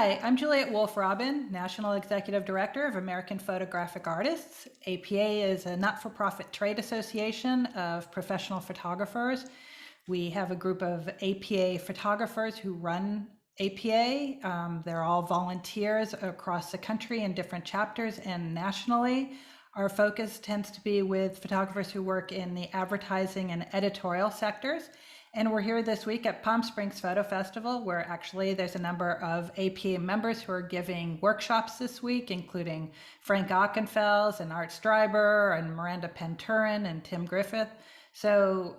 Hi, I'm Juliet Wolf-Robin, National Executive Director of American Photographic Artists. APA is a not-for-profit trade association of professional photographers. We have a group of APA photographers who run APA. They're all volunteers across the country in different chapters and nationally. Our focus tends to be with photographers who work in the advertising and editorial sectors. And we're here this week at Palm Springs Photo Festival, where actually there's a number of APA members who are giving workshops this week, including Frank Ockenfels and Art Streiber and Miranda Penturin and Tim Griffith. So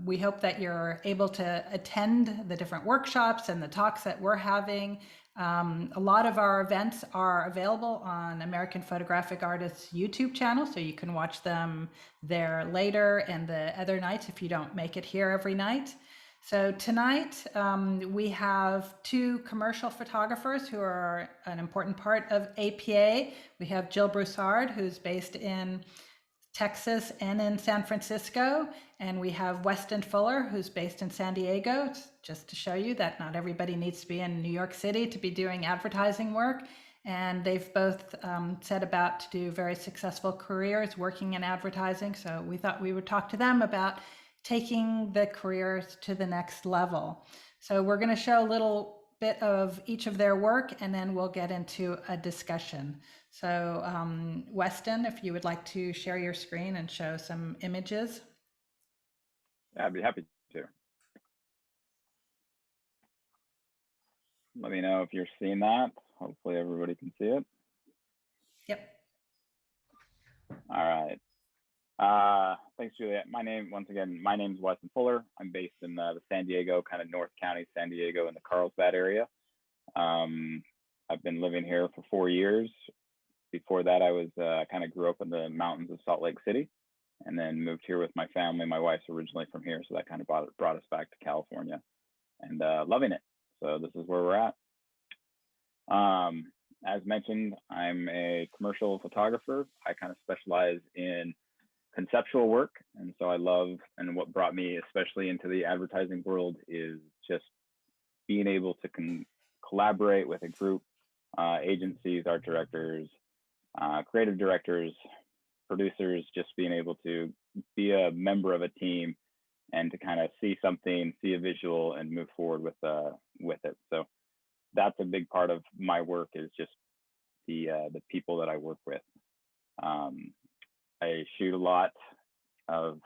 we hope that you're able to attend the different workshops and the talks that we're having. A lot of our events are available on American Photographic Artists YouTube channel, so you can watch them there later and the other nights if you don't make it here every night. So tonight we have two commercial photographers who are an important part of APA. We have Jill Broussard, who's based in Texas and in San Francisco, and we have Weston Fuller, who's based in San Diego, just to show you that not everybody needs to be in New York City to be doing advertising work. And they've both set about to do very successful careers working in advertising, so we thought we would talk to them about taking the careers to the next level. So we're going to show a little bit of each of their work, and then we'll get into a discussion. So Weston, if you would like to share your screen and show some images. Yeah, I'd be happy to. Let me know if you're seeing that. Hopefully everybody can see it. Yep. All right. Thanks, Juliet. Once again, my name's Weston Fuller. I'm based in the San Diego, kind of North County, San Diego, in the Carlsbad area. I've been living here for 4 years. Before that, I was kind of grew up in the mountains of Salt Lake City, and then moved here with my family. My wife's originally from here, so that kind of brought us back to California, and loving it. So this is where we're at. As mentioned, I'm a commercial photographer. I kind of specialize in conceptual work, and so I love, and what brought me especially into the advertising world is just being able to collaborate with a group, agencies, art directors, creative directors, producers, just being able to be a member of a team and to kind of see something, see a visual, and move forward with it. So that's a big part of my work, is just the people that I work with. I shoot a lot of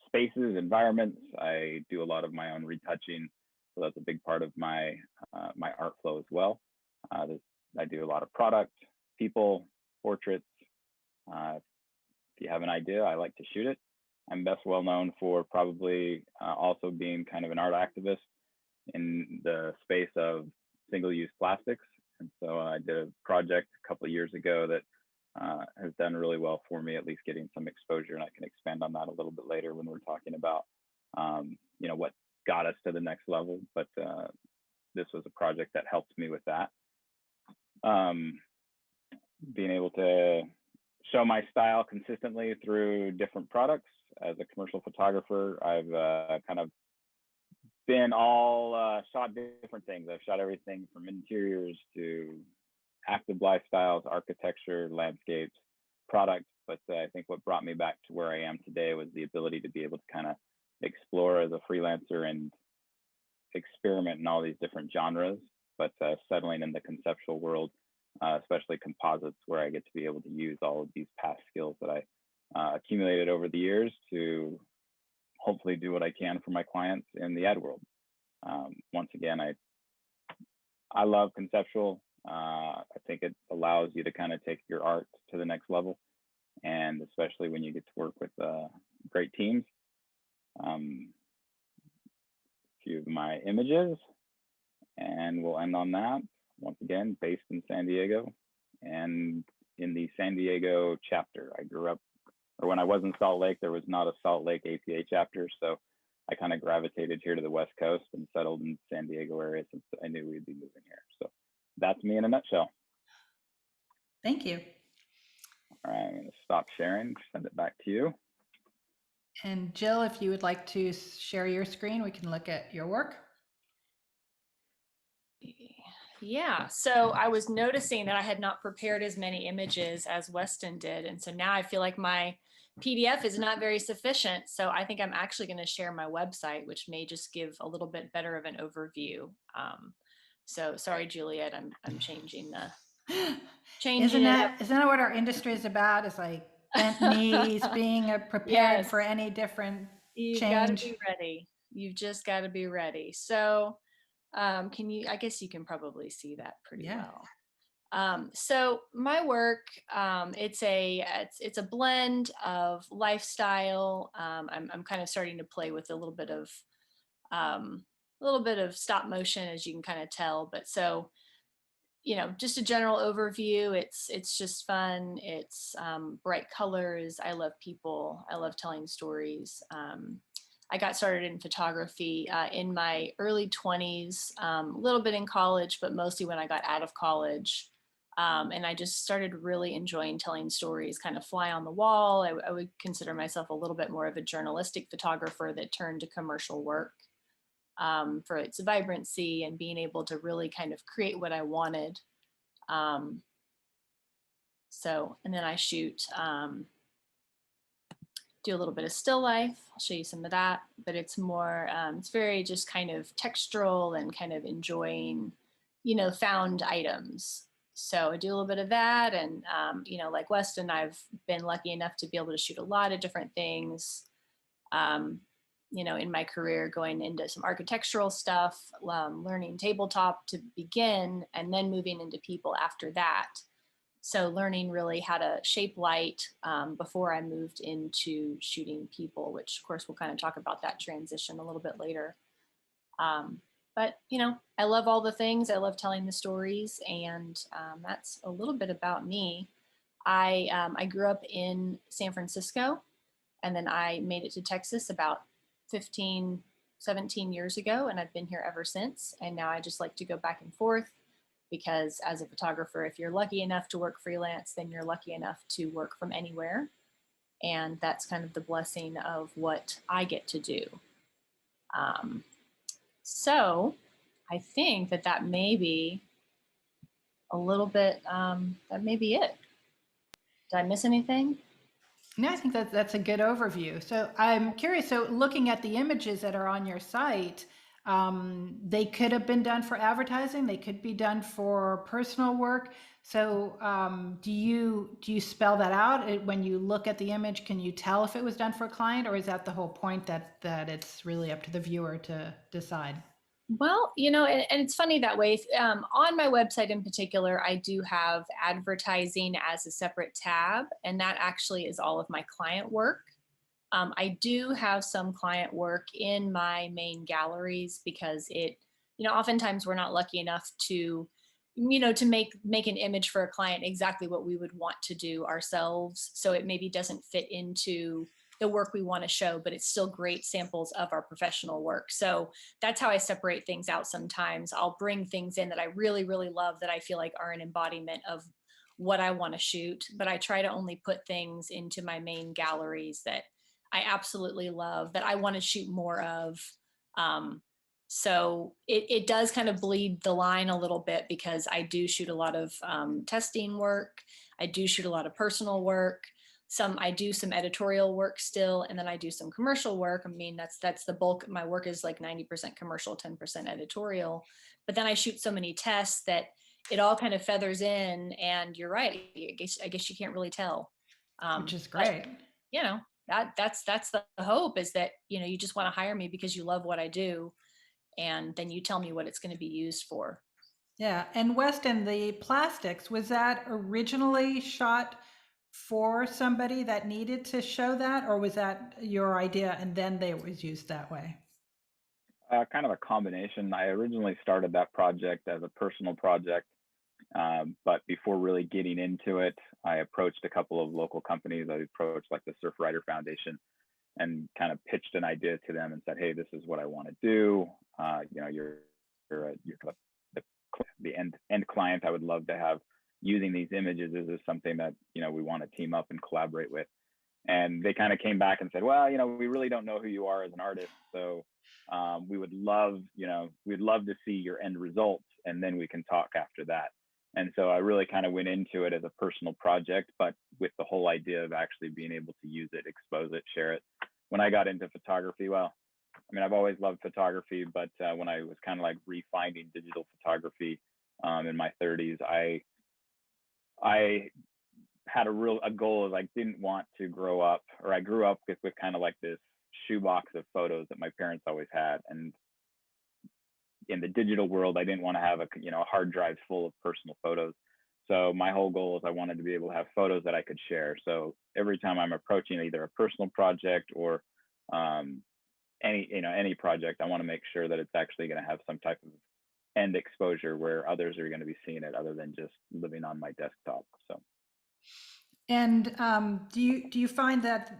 spaces, environments. I do a lot of my own retouching, so that's a big part of my my art flow as well. I do a lot of product, people, portraits. If you have an idea, I like to shoot it. I'm best well known for probably also being kind of an art activist in the space of single-use plastics. And so I did a project a couple of years ago that has done really well for me, at least getting some exposure, and I can expand on that a little bit later when we're talking about what got us to the next level. But this was a project that helped me with that. Being able to show my style consistently through different products. As a commercial photographer, I've kind of been shot different things. I've shot everything from interiors to active lifestyles, architecture, landscapes, product. But I think what brought me back to where I am today was the ability to be able to kind of explore as a freelancer and experiment in all these different genres, but settling in the conceptual world, especially composites, where I get to be able to use all of these past skills that I accumulated over the years to hopefully do what I can for my clients in the ad world. Once again, I love conceptual. I think it allows you to kind of take your art to the next level, and especially when you get to work with great teams. A few of my images, and we'll end on that. Once again, based in San Diego and in the San Diego chapter. I grew up, or when I was in Salt Lake, there was not a Salt Lake APA chapter. So I kind of gravitated here to the West Coast and settled in the San Diego area since I knew we'd be moving here. So that's me in a nutshell. Thank you. All right, I'm going to stop sharing, send it back to you. And Jill, if you would like to share your screen, we can look at your work. Yeah, so I was noticing that I had not prepared as many images as Weston did. And so now I feel like my PDF is not very sufficient. So I think I'm actually going to share my website, which may just give a little bit better of an overview. So sorry, Juliet, I'm changing Isn't it up. that what our industry is about? Is like bent knees, being prepared for Yes, any different you've got to change. be ready. You've just got to be ready. So can you, I guess you can probably see that pretty Yeah. well. So my work, it's a blend of lifestyle. I'm kind of starting to play with a little bit of stop motion, as you can kind of tell. But so just a general overview. It's just fun. It's bright colors. I love people. I love telling stories. I got started in photography in my early 20s, a little bit in college, but mostly when I got out of college. And I just started really enjoying telling stories, kind of fly on the wall. I would consider myself a little bit more of a journalistic photographer that turned to commercial work for its vibrancy and being able to really kind of create what I wanted. Um, and then I shoot, do a little bit of still life. I'll show you some of that, but it's more, it's very just kind of textural and kind of enjoying, found items. So I do a little bit of that. And, like Weston, I've been lucky enough to be able to shoot a lot of different things. Um, in my career, going into some architectural stuff, learning tabletop to begin, and then moving into people after that. So learning really how to shape light before I moved into shooting people, which of course we'll kind of talk about that transition a little bit later. But I love all the things. I love telling the stories, and that's a little bit about me. I grew up in San Francisco, and then I made it to Texas about 15, 17 years ago, and I've been here ever since. And now I just like to go back and forth because as a photographer, if you're lucky enough to work freelance, then you're lucky enough to work from anywhere. And that's kind of the blessing of what I get to do. Um, so I think that may be a little bit, that may be it. Did I miss anything? No, I think that's a good overview. So I'm curious. So looking at the images that are on your site, they could have been done for advertising. They could be done for personal work. So do you spell that out when you look at the image? Can you tell if it was done for a client, or is that the whole point that it's really up to the viewer to decide? Well, and it's funny that way. On my website in particular, I do have advertising as a separate tab, and that actually is all of my client work. I do have some client work in my main galleries because oftentimes we're not lucky enough to, to make an image for a client exactly what we would want to do ourselves. So it maybe doesn't fit into the work we want to show, but it's still great samples of our professional work. So that's how I separate things out sometimes. I'll bring things in that I really, really love that I feel like are an embodiment of what I want to shoot, but I try to only put things into my main galleries that I absolutely love, that I want to shoot more of. So it does kind of bleed the line a little bit because I do shoot a lot of testing work. I do shoot a lot of personal work. I do some editorial work still, and then I do some commercial work. I mean, that's the bulk. My work is like 90% commercial, 10% editorial. But then I shoot so many tests that it all kind of feathers in. And you're right. I guess you can't really tell. Which is But great. you know that's the hope, is that you just want to hire me because you love what I do, and then you tell me what it's going to be used for. Yeah. And Weston, the plastics, was that originally shot for somebody that needed to show that, or was that your idea and then they was used that way? Kind of a combination. I originally started that project as a personal project, but before really getting into it, I approached a couple of local companies. I approached like the Surf Rider Foundation and kind of pitched an idea to them and said, "Hey, this is what I want to do. You're kind of the end client. I would love to have using these images. Is this something that we want to team up and collaborate with?" And they kind of came back and said, well, we really don't know who you are as an artist. So we'd love to see your end results, and then we can talk after that. And so I really kind of went into it as a personal project, but with the whole idea of actually being able to use it, expose it, share it. When I got into photography, well, I mean, I've always loved photography, but when I was kind of like refinding digital photography in my 30s, I had a goal of, like, didn't want to grow up, or I grew up with kind of like this shoebox of photos that my parents always had. And in the digital world, I didn't want to have a hard drive full of personal photos. So my whole goal is I wanted to be able to have photos that I could share. So every time I'm approaching either a personal project or any project, I want to make sure that it's actually going to have some type of end exposure where others are going to be seeing it, other than just living on my desktop. So. And do you find that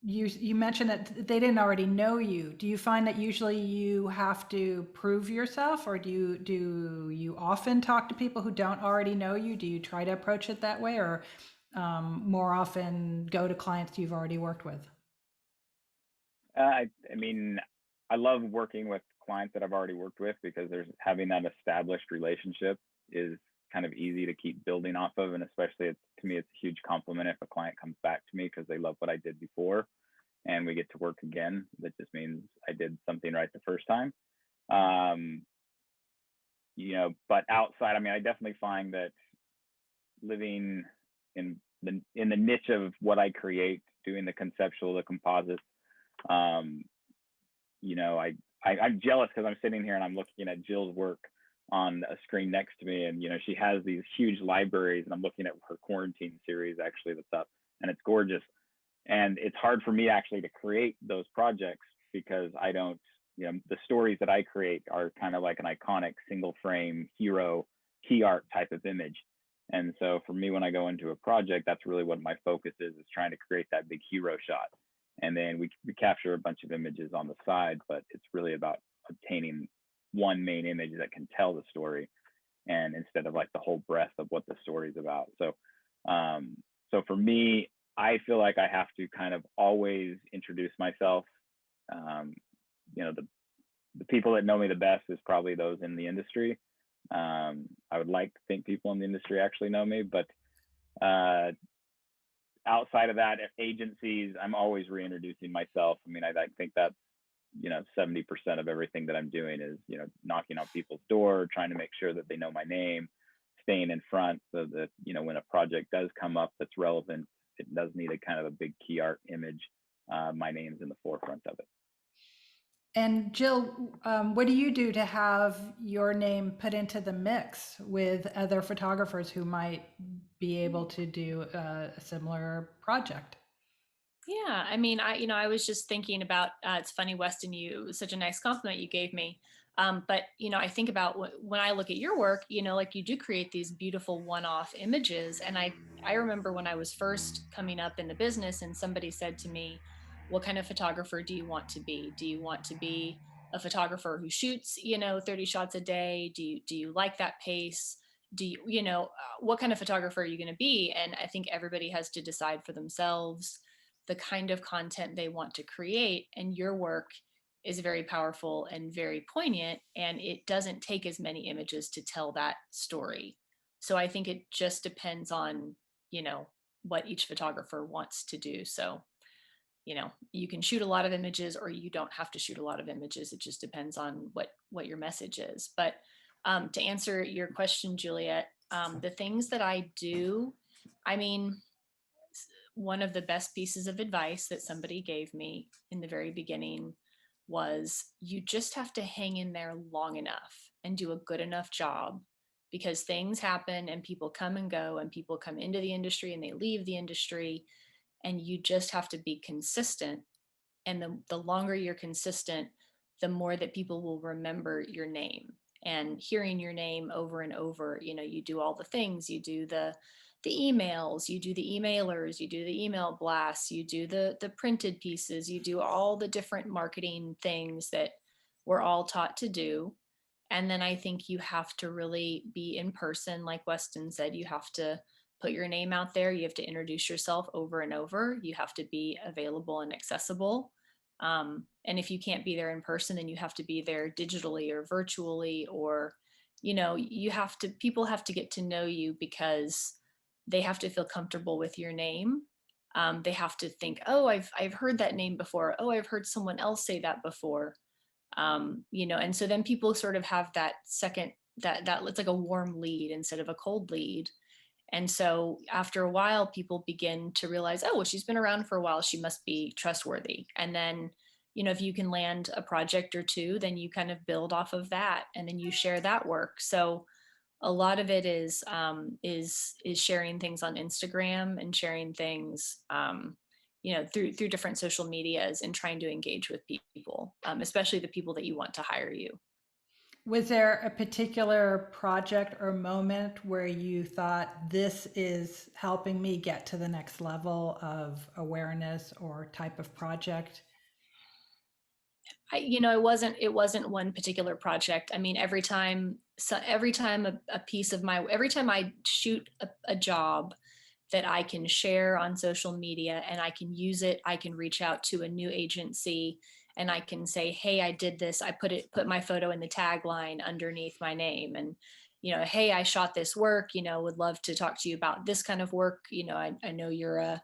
you mentioned that they didn't already know you? Do you find that usually you have to prove yourself, or do you often talk to people who don't already know you? Do you try to approach it that way, or more often go to clients you've already worked with? I mean, I love working with clients that I've already worked with, because there's having that established relationship is kind of easy to keep building off of. And especially, to me, it's a huge compliment if a client comes back to me because they love what I did before and we get to work again. That just means I did something right the first time. But outside, I mean, I definitely find that living in the niche of what I create, doing the conceptual, the composites, I'm jealous because I'm sitting here and I'm looking at Jill's work on a screen next to me, and she has these huge libraries, and I'm looking at her quarantine series actually that's up, and it's gorgeous. And it's hard for me actually to create those projects because I don't, the stories that I create are kind of like an iconic single frame hero key art type of image. And so for me, when I go into a project, that's really what my focus is trying to create that big hero shot. And then we capture a bunch of images on the side, but it's really about obtaining one main image that can tell the story, and instead of like the whole breadth of what the story is about. So so for me, I feel like I have to kind of always introduce myself. The people that know me the best is probably those in the industry. I would like to think people in the industry actually know me, but outside of that, agencies, I'm always reintroducing myself. I mean, I think that's 70% of everything that I'm doing is knocking on people's door, trying to make sure that they know my name, staying in front, so that when a project does come up that's relevant, it does need a kind of a big key art image. My name's in the forefront of it. And Jill, what do you do to have your name put into the mix with other photographers who might be able to do a similar project? Yeah, I mean, I was just thinking about. It's funny, Weston. It was such a nice compliment you gave me. But I think about when I look at your work. Like, you do create these beautiful one-off images, and I remember when I was first coming up in the business, and somebody said to me, "What kind of photographer do you want to be? Do you want to be a photographer who shoots 30 shots a day? Do you like that pace? Do you what kind of photographer are you going to be?" And I think everybody has to decide for themselves the kind of content they want to create. And your work is very powerful and very poignant, and it doesn't take as many images to tell that story. So I think it just depends on, what each photographer wants to do. So, you can shoot a lot of images, or you don't have to shoot a lot of images. It just depends on what your message is. But to answer your question, Juliet, the things that I do, I mean, one of the best pieces of advice that somebody gave me in the very beginning was, you just have to hang in there long enough and do a good enough job, because things happen and people come and go, and people come into the industry and they leave the industry, and you just have to be consistent. And the longer you're consistent, the more that people will remember your name. And hearing your name over and over, you do all the things. You do the emails, you do the emailers, you do the email blasts, you do the printed pieces, you do all the different marketing things that we're all taught to do. And then I think you have to really be in person, like Weston said. You have to put your name out there. You have to introduce yourself over and over. You have to be available and accessible. And if you can't be there in person, then you have to be there digitally or virtually, or, people have to get to know you because they have to feel comfortable with your name. They have to think, oh, I've heard that name before. Oh, I've heard someone else say that before. And so then people sort of have that second, that it's like a warm lead instead of a cold lead. And so after a while, people begin to realize, oh, well, she's been around for a while, she must be trustworthy. And then, if you can land a project or two, then you kind of build off of that, and then you share that work. So a lot of it is sharing things on Instagram and sharing things, through different social medias, and trying to engage with people, especially the people that you want to hire you. Was there a particular project or moment where you thought, this is helping me get to the next level of awareness or type of project? It wasn't one particular project. I mean, every time every time I shoot a job that I can share on social media and I can use it, I can reach out to a new agency and I can say, hey, I did this. I put my photo in the tagline underneath my name, and, hey, I shot this work, would love to talk to you about this kind of work. I know you're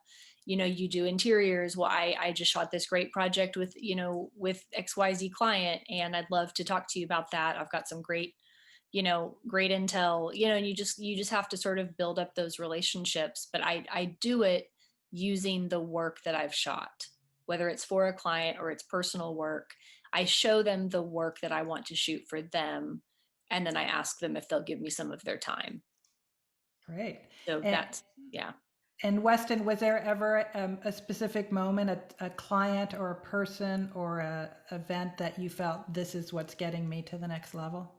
you do interiors. Well, I just shot this great project with XYZ client, and I'd love to talk to you about that. I've got some great intel, and you just have to sort of build up those relationships. But I do it using the work that I've shot, whether it's for a client or it's personal work. I show them the work that I want to shoot for them, and then I ask them if they'll give me some of their time. Great. So And, that's, yeah. and Weston, was there ever a specific moment, a client or a person or a event that you felt, this is what's getting me to the next level?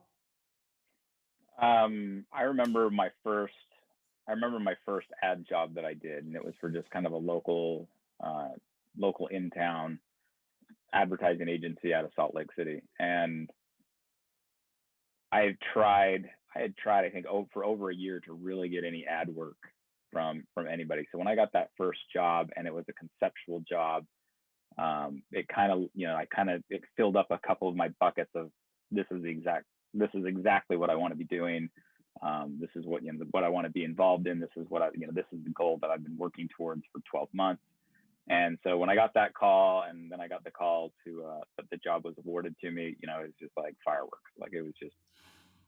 I remember my first ad job that I did, and it was for just kind of a local in town advertising agency out of Salt Lake City. And I had tried, I think, for over a year to really get any ad work from anybody. So when I got that first job, and it was a conceptual job, it kind of, it filled up a couple of my buckets of, this is exactly what I want to be doing. This is what, what I want to be involved in. This is this is the goal that I've been working towards for 12 months. And so when I got that call, and then I got the call that the job was awarded to me, it was just like fireworks. Like, it was just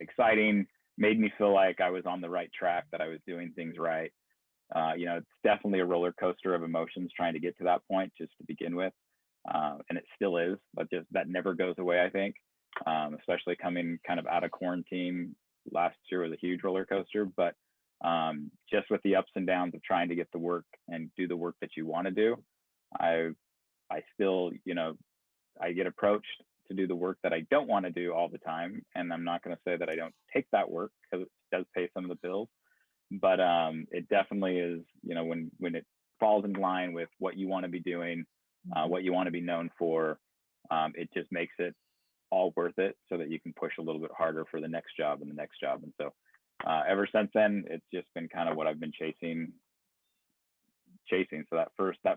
exciting, made me feel like I was on the right track, that I was doing things right. It's definitely a roller coaster of emotions trying to get to that point, just to begin with. And it still is, but just that never goes away, I think. Especially coming kind of out of quarantine last year was a huge roller coaster. But just with the ups and downs of trying to get the work and do the work that you want to do, I still, I get approached to do the work that I don't want to do all the time. And I'm not going to say that I don't take that work, because it does pay some of the bills. But it definitely is, when it falls in line with what you want to be doing, what you want to be known for, it just makes it all worth it, so that you can push a little bit harder for the next job and the next job. And so ever since then, it's just been kind of what I've been chasing. So that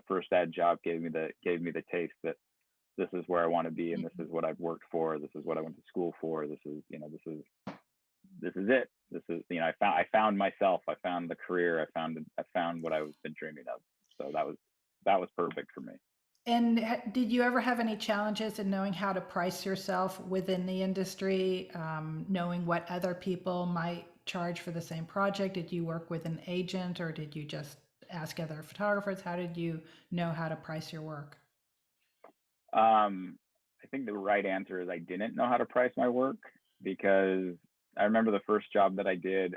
first ad job gave me the taste that this is where I want to be, and this is what I've worked for. This is what I went to school for. This is it. This is, I found myself. I found the career. I found what I've been dreaming of. So that was perfect for me. And did you ever have any challenges in knowing how to price yourself within the industry, knowing what other people might charge for the same project? Did you work with an agent, or did you just ask other photographers? How did you know how to price your work? I think the right answer is I didn't know how to price my work, because I remember the first job that I did,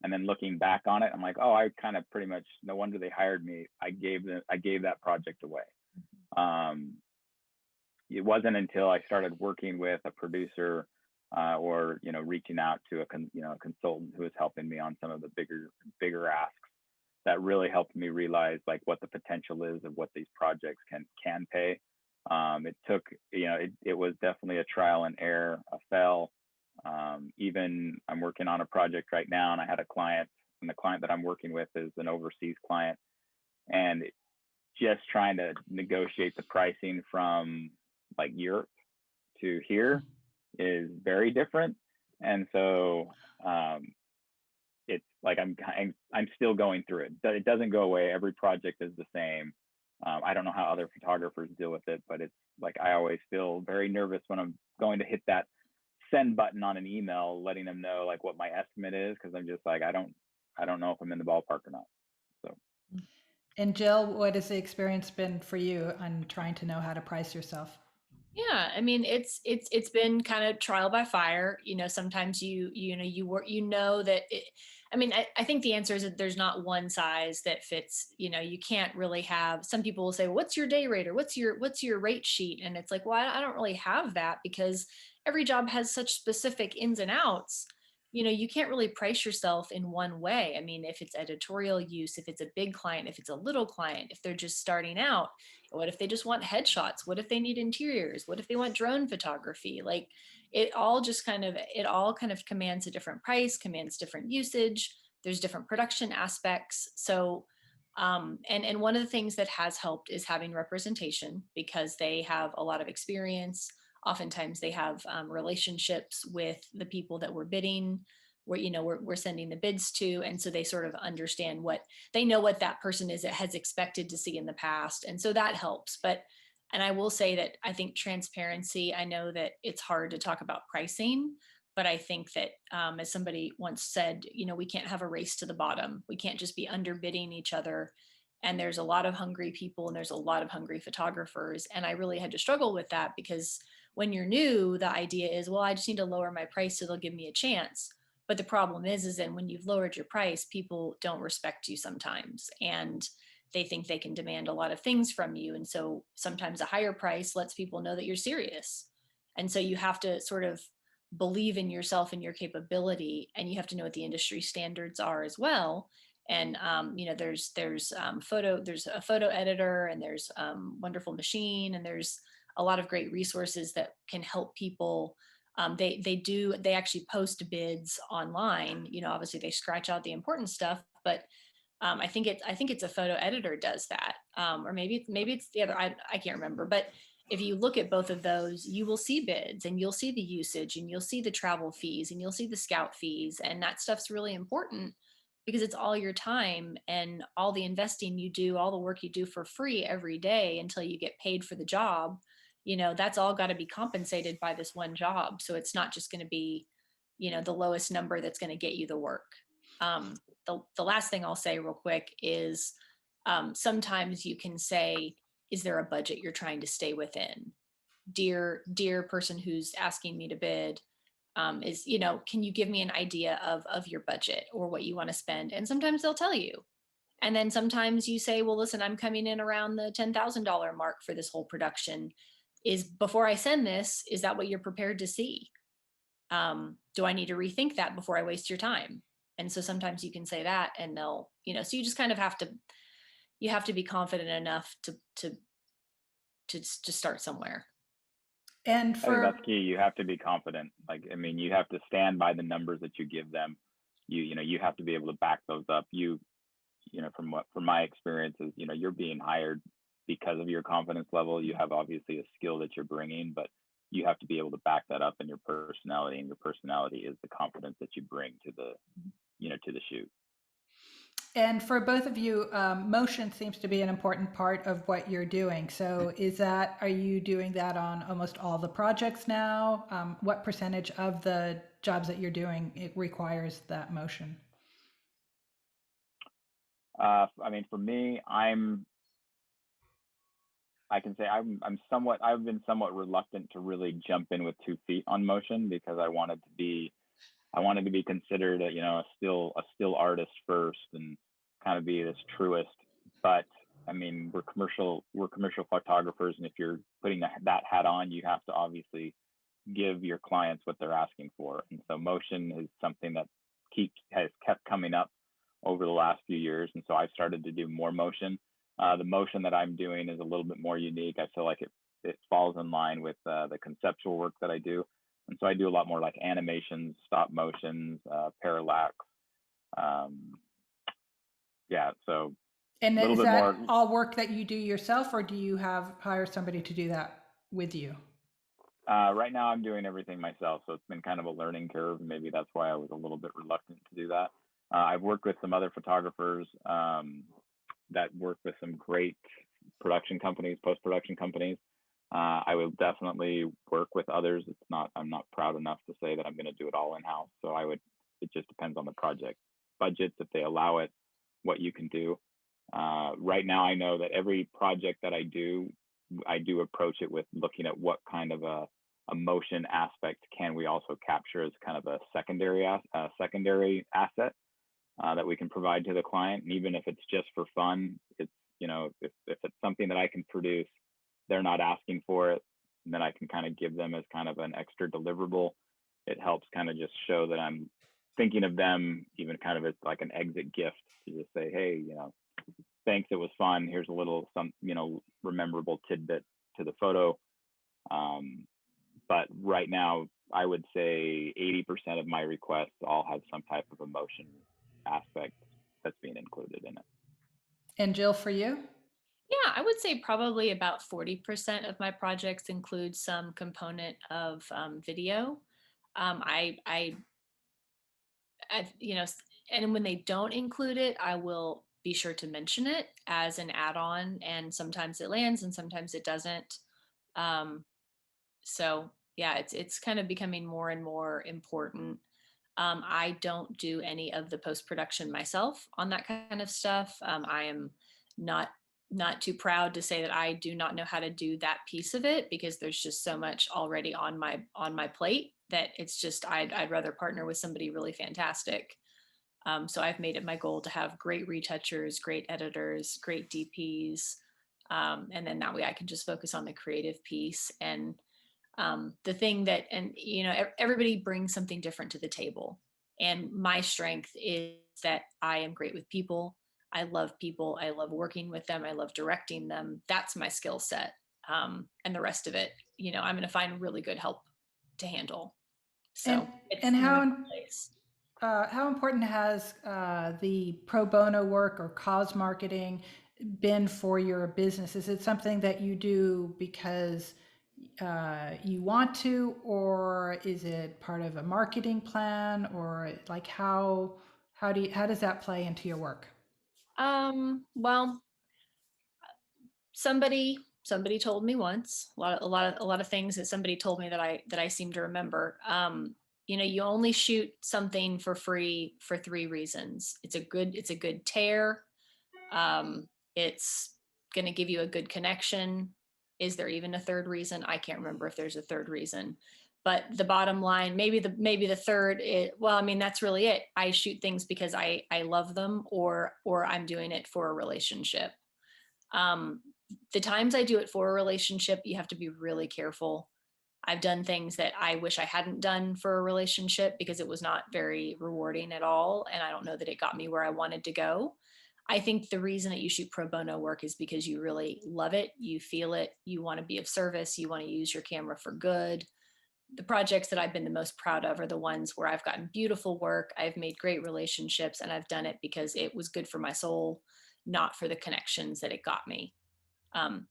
and then looking back on it, I'm like, oh, I kind of pretty much, no wonder they hired me. I gave that project away. It wasn't until I started working with a producer, or reaching out to a consultant who was helping me on some of the bigger asks, that really helped me realize like what the potential is of what these projects can pay. It took, it was definitely a trial and error, a fail. Even I'm working on a project right now, and I had a client and the client that I'm working with is an overseas client, and just trying to negotiate the pricing from like Europe to here is very different. And so it's like I'm still going through it. It doesn't go away. Every project is the same. I don't know how other photographers deal with it, but it's like I always feel very nervous when I'm going to hit that send button on an email, letting them know like what my estimate is, because I'm just like I don't know if I'm in the ballpark or not. So. And Jill, what has the experience been for you on trying to know how to price yourself? Yeah, I mean, it's been kind of trial by fire. Sometimes you work, that I mean, I think the answer is that there's not one size that fits. You can't really have. Some people will say, "What's your day rate?" or "What's your rate sheet?" And it's like, well, I don't really have that because every job has such specific ins and outs. You can't really price yourself in one way. I mean, if it's editorial use, if it's a big client, if it's a little client, if they're just starting out, what if they just want headshots? What if they need interiors? What if they want drone photography? Like it all kind of commands a different price, commands different usage. There's different production aspects. So and one of the things that has helped is having representation because they have a lot of experience. Oftentimes they have relationships with the people that we're bidding, we're sending the bids to, and so they sort of understand they know what that person has expected to see in the past, and so that helps. And I will say that I think transparency. I know that it's hard to talk about pricing, but I think that as somebody once said, we can't have a race to the bottom. We can't just be underbidding each other. And there's a lot of hungry people and there's a lot of hungry photographers. And I really had to struggle with that because when you're new, the idea is, well, I just need to lower my price so they'll give me a chance. But the problem is then when you've lowered your price, people don't respect you sometimes. And they think they can demand a lot of things from you. And so sometimes a higher price lets people know that you're serious. And so you have to sort of believe in yourself and your capability, and you have to know what the industry standards are as well. And there's a photo editor, and there's Wonderful Machine, and there's a lot of great resources that can help people. They actually post bids online. Obviously they scratch out the important stuff, but I think it's a photo editor does that, or maybe it's the other. I can't remember, but if you look at both of those, you will see bids and you'll see the usage and you'll see the travel fees and you'll see the scout fees, and that stuff's really important because it's all your time and all the investing you do, all the work you do for free every day until you get paid for the job. That's all got to be compensated by this one job. So it's not just going to be, the lowest number that's going to get you the work. The last thing I'll say real quick is sometimes you can say, is there a budget you're trying to stay within? Dear person who's asking me to bid, can you give me an idea of your budget or what you want to spend? And sometimes they'll tell you. And then sometimes you say, well, listen, I'm coming in around the $10,000 mark for this whole production. Before I send this, is that what you're prepared to see? Do I need to rethink that before I waste your time? And so sometimes you can say that and they'll, so you just kind of you have to be confident enough to start somewhere. And I think that's key. You have to be confident. Like, I mean, you have to stand by the numbers that you give them. You have to be able to back those up. From my experiences, you're being hired because of your confidence level. You have obviously a skill that you're bringing, but you have to be able to back that up in your personality, and your personality is the confidence that you bring to the shoot. And for both of you, motion seems to be an important part of what you're doing. So are you doing that on almost all the projects now? What percentage of the jobs that you're doing, it requires that motion? I mean, for me, I can say I've been somewhat reluctant to really jump in with 2 feet on motion because I wanted to be considered a still artist first and kind of be this truist. But I mean, we're commercial photographers, and if you're putting that hat on, you have to obviously give your clients what they're asking for. And so motion is something that has kept coming up over the last few years, and so I've started to do more motion. The motion that I'm doing is a little bit more unique. I feel like it falls in line with the conceptual work that I do. And so I do a lot more like animations, stop motions, parallax, yeah, so And a little is bit that more. all work that you do yourself, or do you hire somebody to do that with you? Right now, I'm doing everything myself, so it's been kind of a learning curve. Maybe that's why I was a little bit reluctant to do that. I've worked with some other photographers that work with some great production companies, post-production companies. I will definitely work with others. I'm not proud enough to say that I'm going to do it all in-house. So it just depends on the project budgets, if they allow it, what you can do. Right now, I know that every project that I do approach it with looking at what kind of a motion aspect can we also capture as kind of a secondary asset that we can provide to the client. And even if it's just for fun, it's, if it's something that I can produce, they're not asking for it, and then I can kind of give them as kind of an extra deliverable. It helps kind of just show that I'm thinking of them, even kind of as like an exit gift, to just say, hey, thanks, it was fun. Here's a little memorable tidbit to the photo. But right now, I would say 80% of my requests all have some type of emotion aspect that's being included in it. And Jill, for you? Yeah, I would say probably about 40% of my projects include some component of video. And when they don't include it, I will be sure to mention it as an add-on, and sometimes it lands and sometimes it doesn't. Um, so yeah, it's kind of becoming more and more important. I don't do any of the post-production myself on that kind of stuff. I am not not too proud to say that I do not know how to do that piece of it, because there's just so much already on my plate that it's just I'd rather partner with somebody really fantastic. So I've made it my goal to have great retouchers, great editors, great DPs, and then that way I can just focus on the creative piece. And the thing that, and everybody brings something different to the table, and my strength is that I am great with people. I love people, I love working with them, I love directing them. That's my skill set. And the rest of it, I'm going to find really good help to handle. And So it's and in the right place. how important has the pro bono work or cause marketing been for your business? Is it something that you do because you want to, or is it part of a marketing plan, or like how does that play into your work? Well, somebody told me once, a lot of things that somebody told me that I seem to remember. You only shoot something for free for three reasons. It's a good tear. It's going to give you a good connection. Is there even a third reason? I can't remember if there's a third reason. But the bottom line, maybe the third well, I mean, that's really it. I shoot things because I love them, or I'm doing it for a relationship. Um, the times I do it for a relationship, you have to be really careful. I've done things that I wish I hadn't done for a relationship because it was not very rewarding at all. And I don't know that it got me where I wanted to go. I think the reason that you shoot pro bono work is because you really love it, you feel it, you want to be of service, you want to use your camera for good. The projects that I've been the most proud of are the ones where I've gotten beautiful work, I've made great relationships, and I've done it because it was good for my soul, not for the connections that it got me.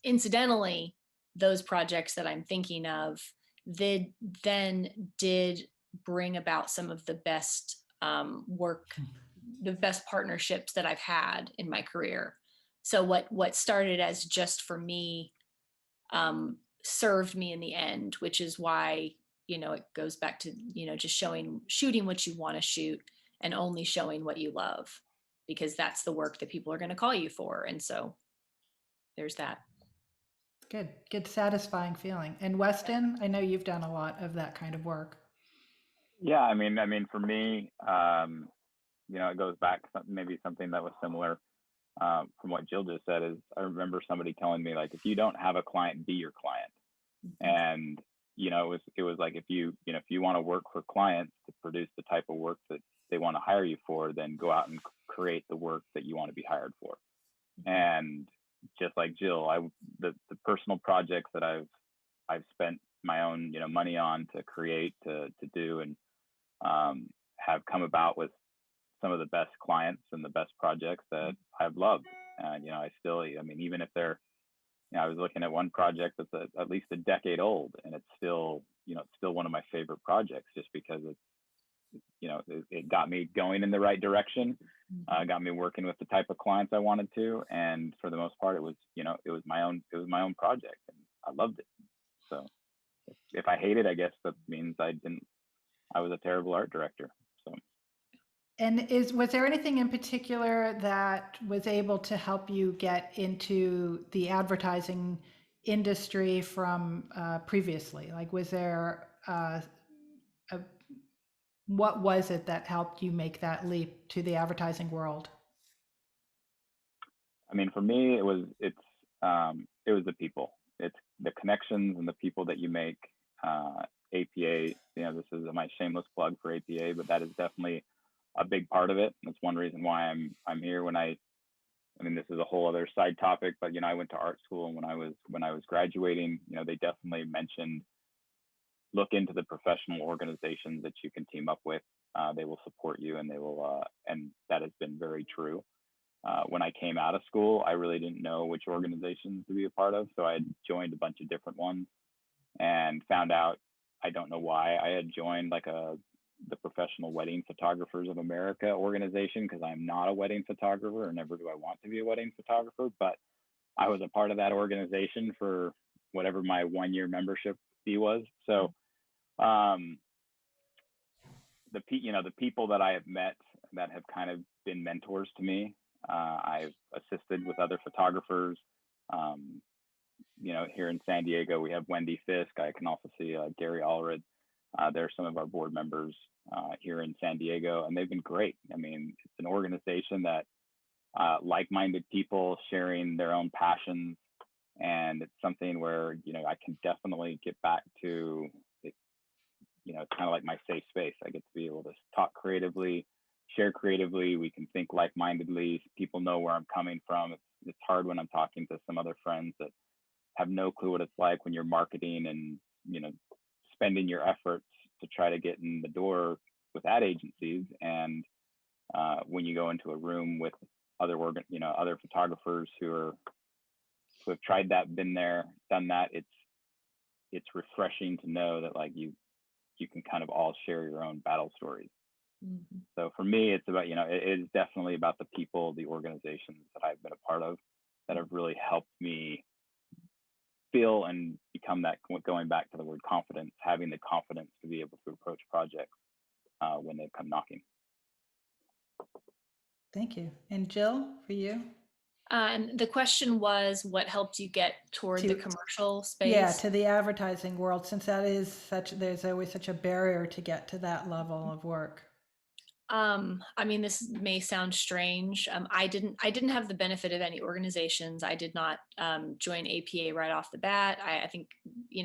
Incidentally, those projects that I'm thinking of, they then did bring about some of the best work, the best partnerships that I've had in my career. So what started as just for me served me in the end, which is why it goes back to just shooting what you want to shoot, and only showing what you love, because that's the work that people are going to call you for. And so there's that. Good, satisfying feeling. And Weston, I know you've done a lot of that kind of work. Yeah, I mean, for me, it goes back to maybe something that was similar from what Jill just said. Is I remember somebody telling me, like, if you don't have a client, be your client. And it was like, if you want to work for clients to produce the type of work that they want to hire you for, then go out and create the work that you want to be hired for. And just like Jill, the personal projects that I've spent my own money on to create, to do, and have come about with some of the best clients and the best projects that I've loved. And, I still, I mean, even if they're, I was looking at one project that's at least a decade old, and it's still, it's still one of my favorite projects, just because it got me going in the right direction, got me working with the type of clients I wanted to, and for the most part, it was my own project, and I loved it. So if I hate it, I guess that means I was a terrible art director. So. And was there anything in particular that was able to help you get into the advertising industry from previously? Like, was there what was it that helped you make that leap to the advertising world? I mean, for me, it was the people. It's the connections and the people that you make. APA, this is my shameless plug for APA, but that is definitely a big part of it. That's one reason why I'm here. I mean, this is a whole other side topic, but I went to art school, and when I was graduating, they definitely mentioned, look into the professional organizations that you can team up with. They will support you, and they will, and that has been very true. When I came out of school, I really didn't know which organizations to be a part of, so I had joined a bunch of different ones, and found out, I don't know why I had joined like the Professional Wedding Photographers of America organization, because I'm not a wedding photographer, or never do I want to be a wedding photographer, but I was a part of that organization for whatever my 1-year membership fee was. So the people that I have met that have kind of been mentors to me, I've assisted with other photographers. Here in San Diego, we have Wendy Fisk. I can also see Gary Allred. They're some of our board members here in San Diego, and they've been great. I mean, it's an organization that like-minded people sharing their own passions, and it's something where I can definitely get back to it. It's kind of like my safe space. I get to be able to talk creatively, share creatively. We can think like-mindedly. People know where I'm coming from. It's hard when I'm talking to some other friends that have no clue what it's like when you're marketing and spending your efforts to try to get in the door with ad agencies, and when you go into a room with other photographers who have tried that, been there, done that, it's refreshing to know that like you can kind of all share your own battle stories. Mm-hmm. So for me, it's about it is definitely about the people, the organizations that I've been a part of, that have really helped me feel and become that, going back to the word confidence, having the confidence to be able to approach projects when they come knocking. Thank you. And Jill, for you? And the question was, what helped you get toward the commercial space? Yeah, to the advertising world, since that is there's always such a barrier to get to that level of work. I mean, this may sound strange. I didn't have the benefit of any organizations. I did not join APA right off the bat. I think,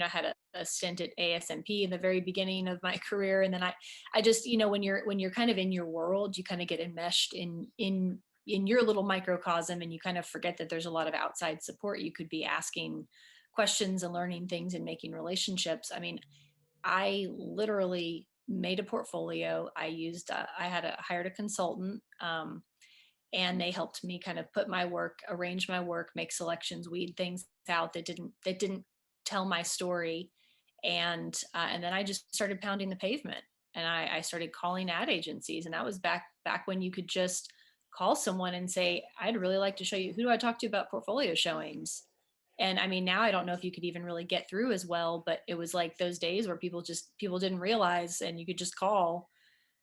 I had a stint at ASMP in the very beginning of my career. And then I just, when you're kind of in your world, you kind of get enmeshed in your little microcosm, and you kind of forget that there's a lot of outside support. You could be asking questions and learning things and making relationships. I mean, I literally made a portfolio. I hired a consultant, and they helped me kind of put my work, arrange my work, make selections, weed things out that didn't tell my story. And then I just started pounding the pavement, and I started calling ad agencies. And that was back when you could just call someone and say, I'd really like to show you, who do I talk to about portfolio showings? And I mean, now I don't know if you could even really get through as well, but it was like those days where people didn't realize, and you could just call,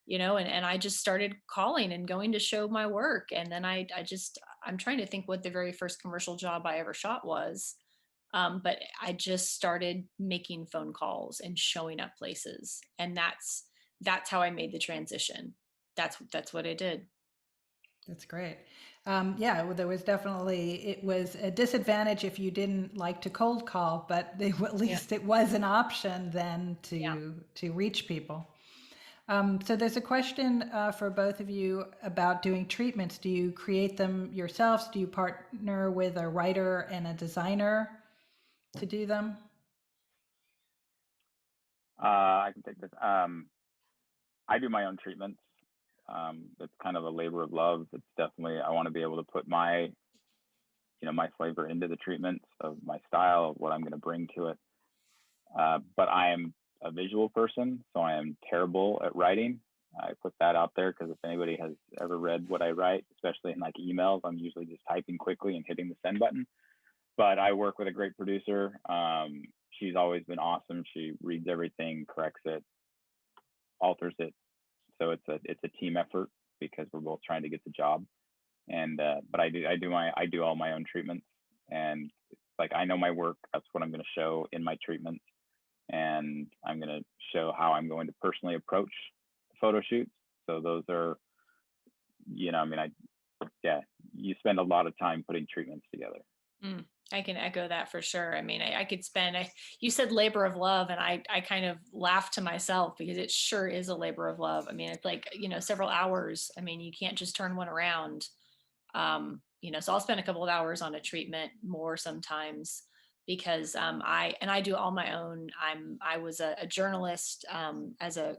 and I just started calling and going to show my work. And then I'm trying to think what the very first commercial job I ever shot was. But I just started making phone calls and showing up places. And that's how I made the transition. That's what I did. That's great. Yeah, well, it was a disadvantage if you didn't like to cold call, but at least it was an option then to reach people. So there's a question for both of you about doing treatments. Do you create them yourselves? Do you partner with a writer and a designer to do them? I can take this. I do my own treatments. It's kind of a labor of love. It's definitely, I want to be able to put my, my flavor into the treatments of my style, of what I'm going to bring to it. But I am a visual person, so I am terrible at writing. I put that out there because if anybody has ever read what I write, especially in like emails, I'm usually just typing quickly and hitting the send button. But I work with a great producer. She's always been awesome. She reads everything, corrects it, alters it. So it's a team effort because we're both trying to get the job. And but I do all my own treatments, and like I know my work. That's what I'm going to show in my treatments, and I'm going to show how I'm going to personally approach photo shoots. So those are, you spend a lot of time putting treatments together. I can echo that for sure. I mean, I could spend, you said labor of love, and I kind of laughed to myself because it sure is a labor of love. I mean, it's like, several hours. I mean, you can't just turn one around. So I'll spend a couple of hours on a treatment, more sometimes, because I do all my own. I was a journalist as a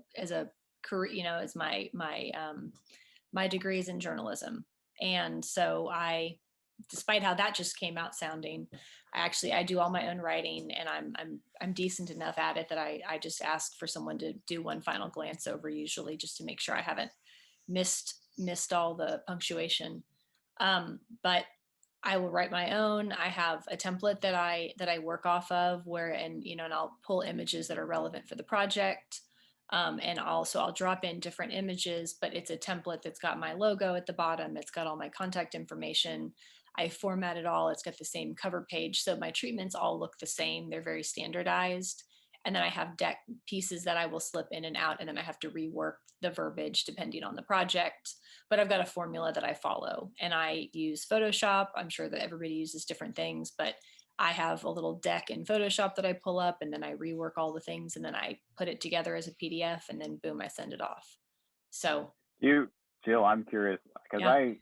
career, as my degree is in journalism. And so despite how that just came out sounding, I do all my own writing, and I'm decent enough at it that I just ask for someone to do one final glance over, usually just to make sure I haven't missed all the punctuation. But I will write my own. I have a template that I work off of, and I'll pull images that are relevant for the project. And also I'll drop in different images, but it's a template that's got my logo at the bottom. It's got all my contact information. I format it all. It's got the same cover page. So my treatments all look the same. They're very standardized. And then I have deck pieces that I will slip in and out, and then I have to rework the verbiage depending on the project. But I've got a formula that I follow, and I use Photoshop. I'm sure that everybody uses different things, but I have a little deck in Photoshop that I pull up, and then I rework all the things, and then I put it together as a PDF, and then boom, I send it off. So Jill, I'm curious because yeah.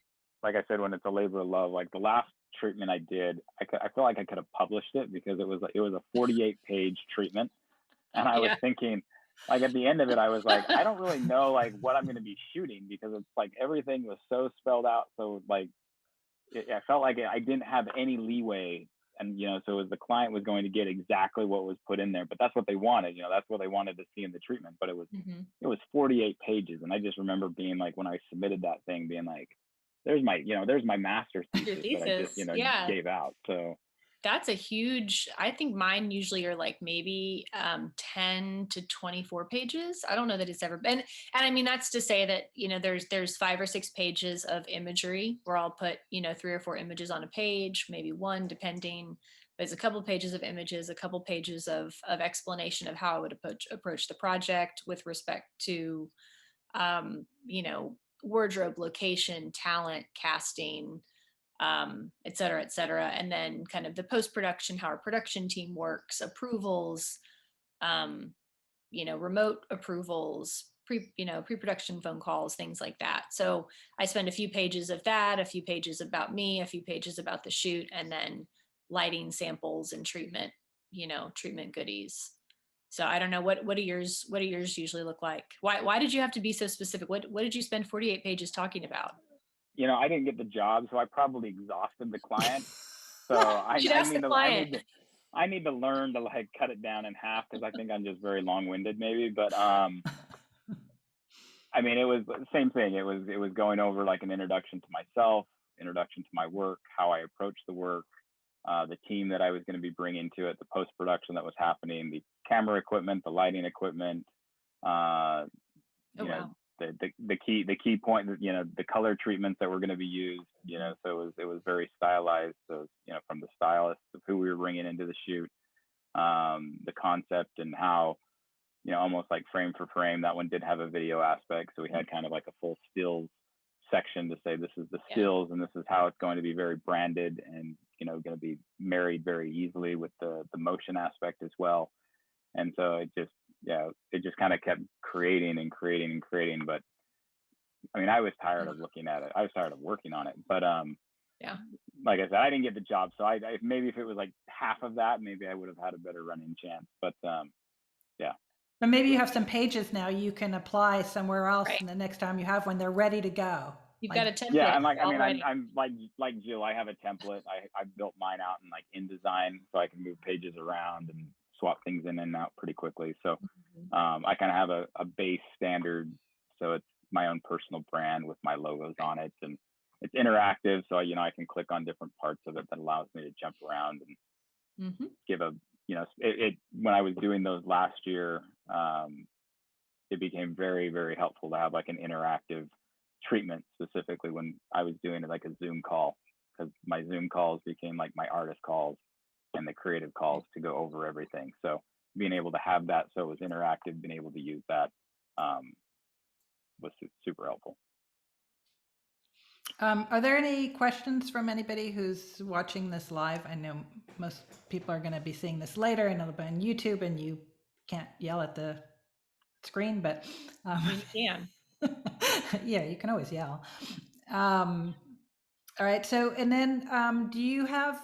like I said, when it's a labor of love, like the last treatment I did, I feel like I could have published it because it was a 48-page treatment. And I was Yeah. thinking, like at the end of it, I was like, I don't really know like what I'm going to be shooting because it's like everything was so spelled out. So like, I felt like I didn't have any leeway. And, so as the client was going to get exactly what was put in there, but that's what they wanted, that's what they wanted to see in the treatment. But it was 48 pages. And I just remember being like, when I submitted that thing, being like, there's my master's Your thesis that I just, thesis. Yeah. gave out. So That's a huge, I think mine usually are like maybe 10 to 24 pages. I don't know that it's ever been. And I mean, that's to say that, there's 5 or 6 pages of imagery where I'll put, 3 or 4 images on a page, maybe one, depending. There's a couple pages of images, a couple pages of explanation of how I would approach the project with respect to, wardrobe, location, talent, casting, et cetera, et cetera. And then kind of the post-production, how our production team works, approvals, remote approvals, pre-production phone calls, things like that. So I spend a few pages of that, a few pages about me, a few pages about the shoot, and then lighting samples and treatment goodies. So I don't know, what do yours usually look like? Why did you have to be so specific? What did you spend 48 pages talking about? I didn't get the job, so I probably exhausted the client. So You should ask the client. I need to learn to like cut it down in half because I think I'm just very long-winded maybe. But I mean, it was the same thing. It was going over like an introduction to myself, introduction to my work, how I approach the work, the team that I was going to be bringing to it, the post-production that was happening, the camera equipment, the lighting equipment, Oh, wow. the key point, the color treatments that were going to be used, so it was very stylized. So, from the stylist of who we were bringing into the shoot, the concept and how, almost like frame for frame, that one did have a video aspect. So we had kind of like a full stills section to say, this is the stills and this is how it's going to be very branded and, going to be married very easily with the motion aspect as well. And so it just kind of kept creating and creating and creating. But I mean, I was tired of looking at it. I was tired of working on it. But Yeah. like I said, I didn't get the job. So I maybe if it was like half of that, maybe I would have had a better running chance. But yeah. But maybe you have some pages now you can apply somewhere else, Right. and the next time you have one, they're ready to go. You've Like, got a template Yeah, and like I mean, already. I'm like Jill. I have a template. I built mine out in like InDesign, so I can move pages around and swap things in and out pretty quickly. So I kind of have a base standard, so it's my own personal brand with my logos on it, and it's interactive. So I can click on different parts of it that allows me to jump around and give a it when I was doing those last year, it became very, very helpful to have like an interactive treatment, specifically when I was doing like a Zoom call, because my Zoom calls became like my artist calls and the creative calls to go over everything. So being able to have that, so it was interactive, being able to use that was super helpful. are there any questions from anybody who's watching this live? I know most people are going to be seeing this later, and it'll be on YouTube, and you can't yell at the screen, but I mean, you can. yeah, you can always yell. All right. So, and then do you have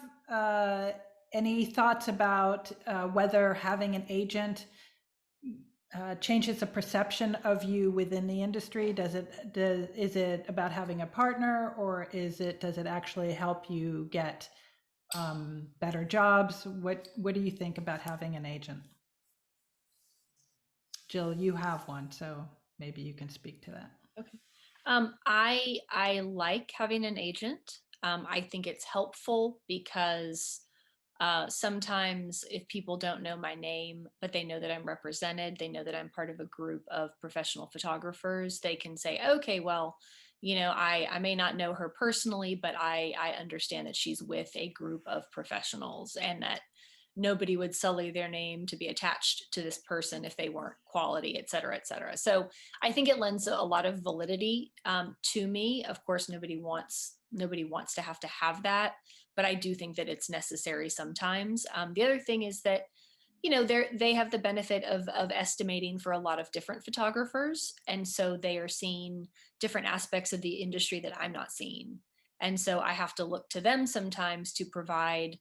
any thoughts about whether having an agent changes the perception of you within the industry? Is it about having a partner, or does it actually help you get better jobs? What do you think about having an agent? Jill, you have one, so maybe you can speak to that. Okay. I like having an agent. I think it's helpful because sometimes if people don't know my name, but they know that I'm represented, they know that I'm part of a group of professional photographers, they can say, okay, well, I may not know her personally, but I understand that she's with a group of professionals and that nobody would sully their name to be attached to this person if they weren't quality, et cetera, et cetera. So I think it lends a lot of validity to me. Of course, nobody wants to have that, but I do think that it's necessary sometimes. The other thing is that they have the benefit of estimating for a lot of different photographers, and so they are seeing different aspects of the industry that I'm not seeing, and so I have to look to them sometimes to provide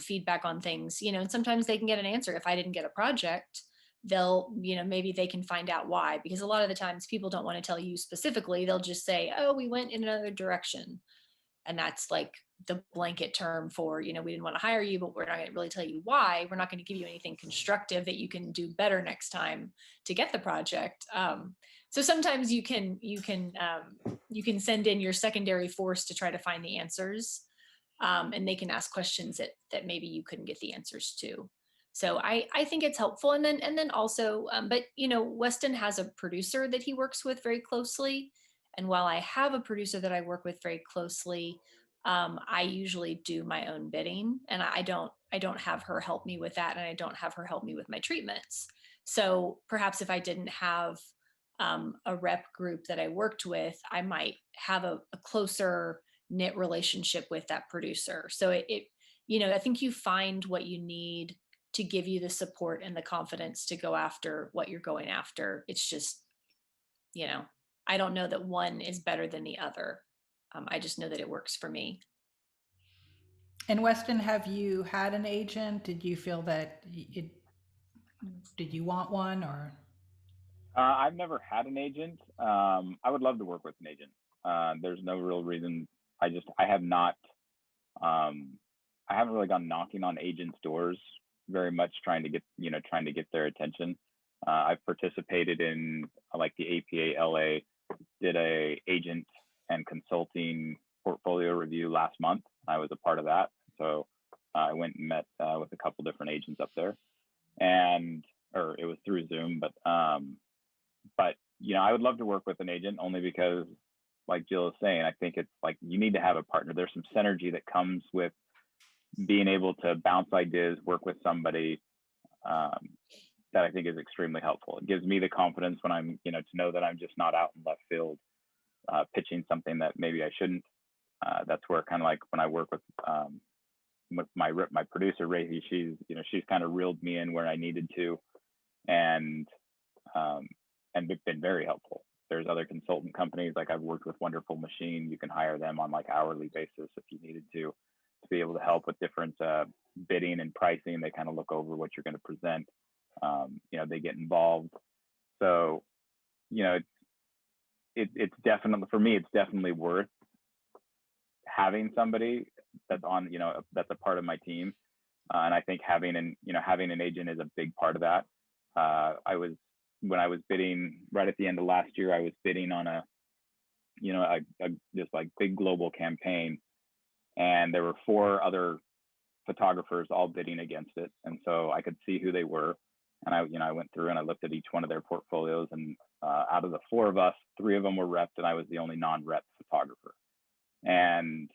feedback on things. And sometimes they can get an answer. If I didn't get a project, they'll maybe they can find out why, because a lot of the times people don't want to tell you specifically. They'll just say, oh, we went in another direction, and that's like the blanket term for we didn't want to hire you, but we're not going to really tell you why. We're not going to give you anything constructive that you can do better next time to get the project. So sometimes you can send in your secondary force to try to find the answers, and they can ask questions that maybe you couldn't get the answers to. So I think it's helpful. And then also, but Weston has a producer that he works with very closely. And while I have a producer that I work with very closely, I usually do my own bidding, and I don't have her help me with that, and I don't have her help me with my treatments. So perhaps if I didn't have a rep group that I worked with, I might have a closer knit relationship with that producer. So I think you find what you need to give you the support and the confidence to go after what you're going after. It's just, I don't know that one is better than the other. I just know that it works for me. And Weston, have you had an agent? Did you feel that did you want one, or? I've never had an agent. I would love to work with an agent. There's no real reason. I have not. I haven't really gone knocking on agents' doors very much, trying to get their attention. I've participated in like the APA LA did a agent and consulting portfolio review last month. I was a part of that, so I went and met with a couple different agents up there, or it was through Zoom, but I would love to work with an agent, only because, like Jill is saying, I think it's like you need to have a partner. There's some synergy that comes with being able to bounce ideas, work with somebody, that I think is extremely helpful. It gives me the confidence when I'm, to know that I'm just not out in left field pitching something that maybe I shouldn't. That's where kind of like when I work with my producer, Rahi, she's kind of reeled me in where I needed to, and it's been very helpful. There's other consultant companies, like I've worked with Wonderful Machine. You can hire them on like hourly basis if you needed to be able to help with different bidding and pricing. They kind of look over what you're going to present. they get involved. So, it's definitely, for me, it's definitely worth having somebody that's on, that's a part of my team. And I think having an agent is a big part of that. When I was bidding right at the end of last year, I was bidding on a this like big global campaign, and there were 4 other photographers all bidding against it. And so I could see who they were. And I went through and I looked at each one of their portfolios, and out of the 4 of us, 3 of them were repped, and I was the only non-rep photographer. And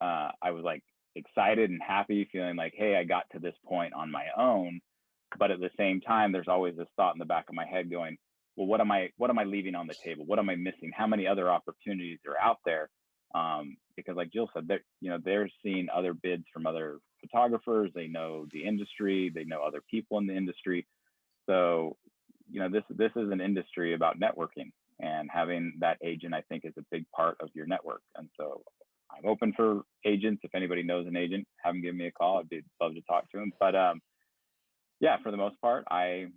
I was like excited and happy, feeling like, hey, I got to this point on my own. But at the same time, there's always this thought in the back of my head going, well, what am I leaving on the table? What am I missing? How many other opportunities are out there? Because like Jill said, they're seeing other bids from other photographers. They know the industry, they know other people in the industry. So, this is an industry about networking, and having that agent, I think, is a big part of your network. And so I'm open for agents. If anybody knows an agent, have them give me a call. I'd love to talk to them. But yeah, for the most part, I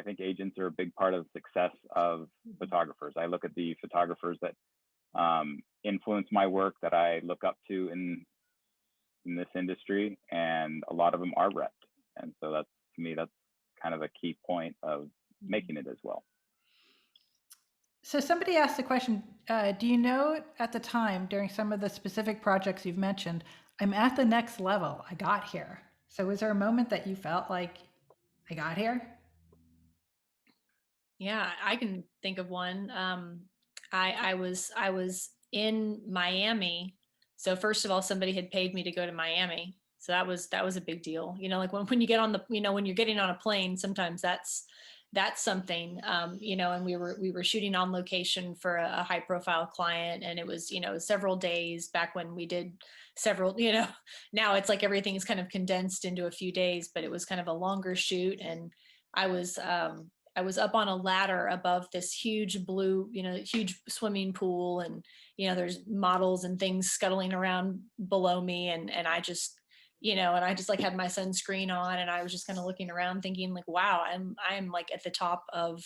think agents are a big part of the success of photographers. I look at the photographers that influence my work, that I look up to in this industry, and a lot of them are repped. And so to me, that's kind of a key point of making it as well. So somebody asked the question, do you know at the time during some of the specific projects you've mentioned, I'm at the next level, I got here. So was there a moment that you felt like I got here? Yeah, I can think of one. I was in Miami. So first of all, somebody had paid me to go to Miami. So that was a big deal. Like when you get on the, when you're getting on a plane, sometimes that's something. And we were shooting on location for a high profile client, and it was, several days back when we did several, now it's like everything's kind of condensed into a few days, but it was kind of a longer shoot. And I was up on a ladder above this huge blue, huge swimming pool, and there's models and things scuttling around below me, and I just, and I just like had my sunscreen on, and I was just kind of looking around thinking like, wow, I'm like at the top of,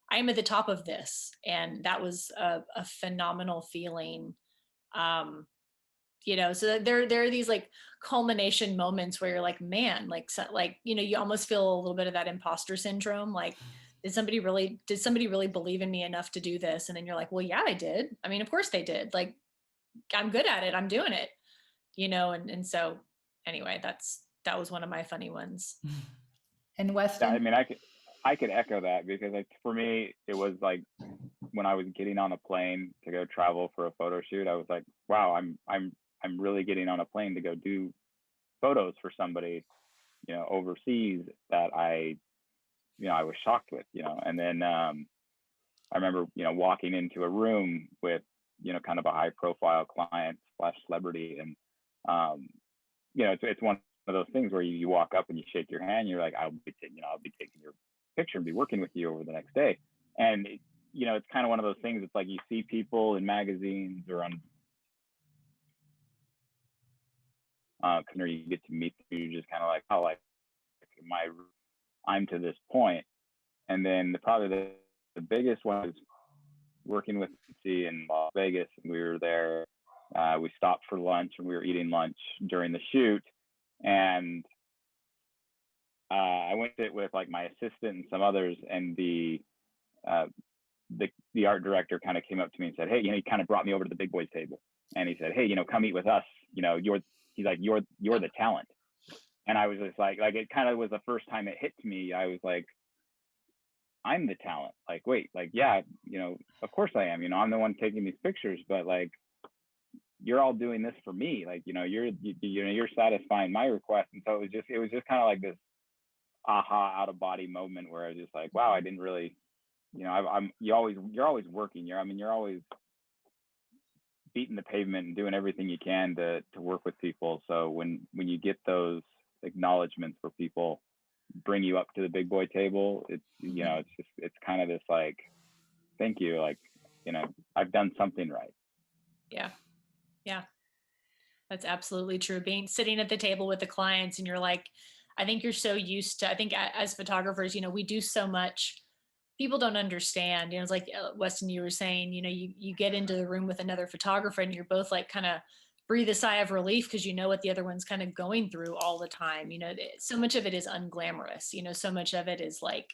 I am at the top of this. And that was a phenomenal feeling. So there are these like culmination moments where you're like, man, like, so, like, you almost feel a little bit of that imposter syndrome. Like, did somebody really believe in me enough to do this? And then you're like, well, yeah, I did. I mean, of course they did. Like, I'm good at it. I'm doing it, and so anyway, that was one of my funny ones. And Yeah, Weston? I mean, I could echo that, because like for me, it was like when I was getting on a plane to go travel for a photo shoot, I was like, wow, I'm really getting on a plane to go do photos for somebody, overseas, that I was shocked with, and then I remember, walking into a room with, kind of a high profile client / celebrity. And, it's one of those things where you walk up and you shake your hand, you're like, I'll be taking your picture and be working with you over the next day. And, it's kind of one of those things. It's like you see people in magazines or on, or you get to meet them, you're just kind of like, oh, like I'm to this point. And then probably the biggest one is working with C in Las Vegas. And we were there. We stopped for lunch, and we were eating lunch during the shoot. And I went to it with like my assistant and some others, and the art director kind of came up to me and said, hey, he kind of brought me over to the big boys table, and he said, hey, come eat with us. He's like, you're the talent. And I was just like it kind of was the first time it hit me. I was like, I'm the talent. Like, wait, like, yeah, of course I am. I'm the one taking these pictures, but like, you're all doing this for me. Like, you're satisfying my request. And so it was just kind of like this aha, out of body moment where I was just like, wow, I didn't really, you're always working. You're always beating the pavement and doing everything you can to work with people. So when you get those acknowledgments where people bring you up to the big boy table, it's it's kind of this like, thank you, like, I've done something right. Yeah, that's absolutely true. Sitting at the table with the clients, and you're like, I think you're so used to, I think as photographers, we do so much. People don't understand, it's like Weston, you were saying, you get into the room with another photographer and you're both like kind of breathe a sigh of relief because you know what the other one's kind of going through all the time. So much of it is unglamorous, so much of it is like,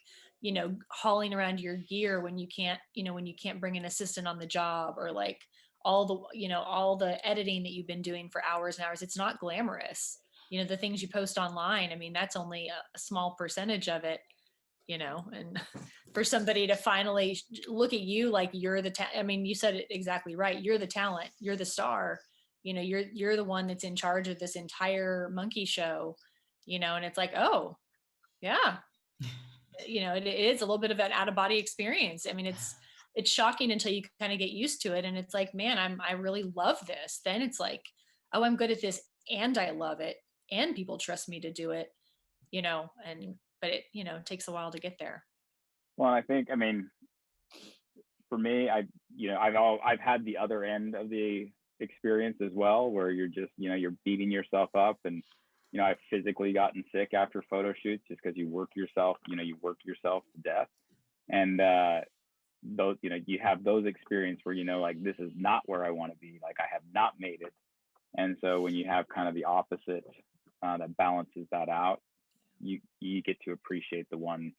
hauling around your gear when you can't, when you can't bring an assistant on the job, or like all the editing that you've been doing for hours and hours. It's not glamorous. The things you post online, I mean, that's only a small percentage of it, and for somebody to finally look at you like you're I mean, you said it exactly right. You're the talent, you're the star, you're the one that's in charge of this entire monkey show, and it's like, oh yeah, it is a little bit of an out of body experience. I mean, it's shocking until you kind of get used to it. And it's like, man, I really love this. Then it's like, oh, I'm good at this and I love it and people trust me to do it, but it, takes a while to get there. Well, I think, I mean, for me, I've had the other end of the experience as well, where you're just, you're beating yourself up, and I've physically gotten sick after photo shoots just because you work yourself to death. And those, you have those experiences where like, this is not where I want to be, like I have not made it. And so when you have kind of the opposite that balances that out, you get to appreciate the one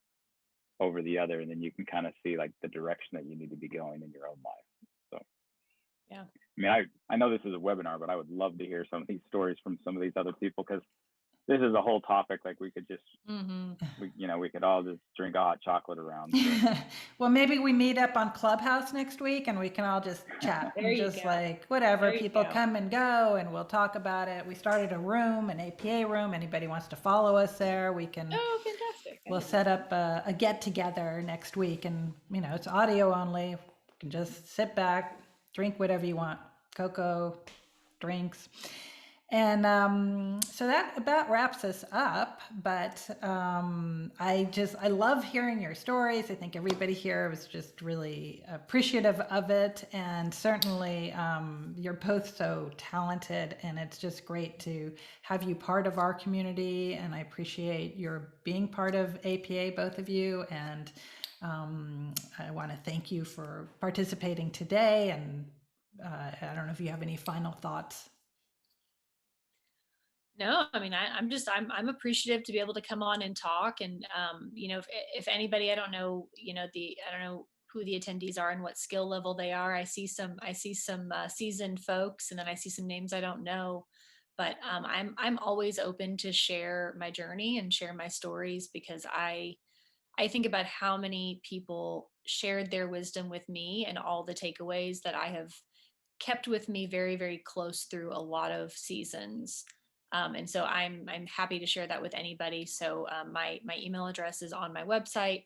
over the other, and then you can kind of see like the direction that you need to be going in your own life. So yeah, I mean, I know this is a webinar, but I would love to hear some of these stories from some of these other people, because this is a whole topic. Like we could just we could all just drink a hot chocolate around. So. Well, maybe we meet up on Clubhouse next week and we can all just chat and just go. like whatever, There people come and go and we'll talk about it. We started a room, an APA room. Anybody wants to follow us there, we can. Oh, fantastic. We'll set up a get together next week, and it's audio only. You can just sit back, drink whatever you want, cocoa, drinks. And so that about wraps us up, but I love hearing your stories. I think everybody here was just really appreciative of it, and certainly you're both so talented, and it's just great to have you part of our community, and I appreciate your being part of APA, both of you, and I want to thank you for participating today, and I don't know if you have any final thoughts. No, I mean, I'm appreciative to be able to come on and talk. And, if anybody, I don't know, I don't know who the attendees are and what skill level they are. I see some seasoned folks, and then I see some names I don't know, but I'm always open to share my journey and share my stories, because I think about how many people shared their wisdom with me and all the takeaways that I have kept with me very, very close through a lot of seasons. And so I'm happy to share that with anybody. So my email address is on my website,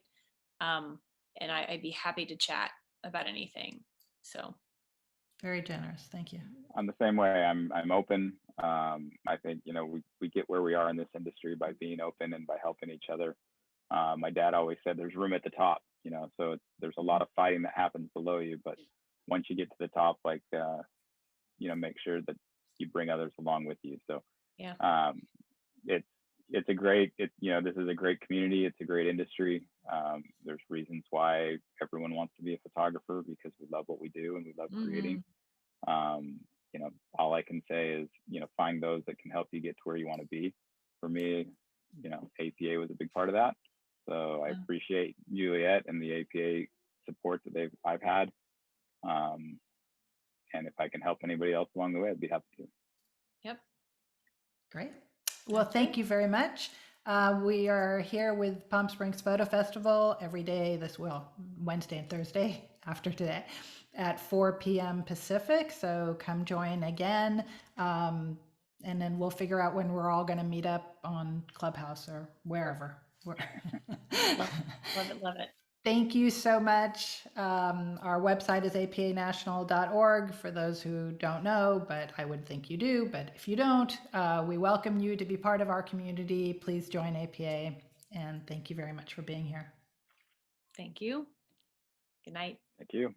and I'd be happy to chat about anything. So very generous, thank you. I'm the same way. I'm open. I think we get where we are in this industry by being open and by helping each other. My dad always said there's room at the top, so there's a lot of fighting that happens below you, but once you get to the top, like make sure that you bring others along with you. So yeah, it's a great, this is a great community. It's a great industry. There's reasons why everyone wants to be a photographer, because we love what we do and we love creating. All I can say is, find those that can help you get to where you want to be. For me, APA was a big part of that. So I appreciate Juliet and the APA support that I've had. And if I can help anybody else along the way, I'd be happy to. Yep. Great. Well, thank you very much. We are here with Palm Springs Photo Festival every day Wednesday and Thursday after today at 4 p.m. Pacific. So come join again. And then we'll figure out when we're all going to meet up on Clubhouse or wherever. Love it. Love it. Thank you so much. Our website is apanational.org for those who don't know, but I would think you do. But if you don't, we welcome you to be part of our community. Please join APA. And thank you very much for being here. Thank you. Good night. Thank you.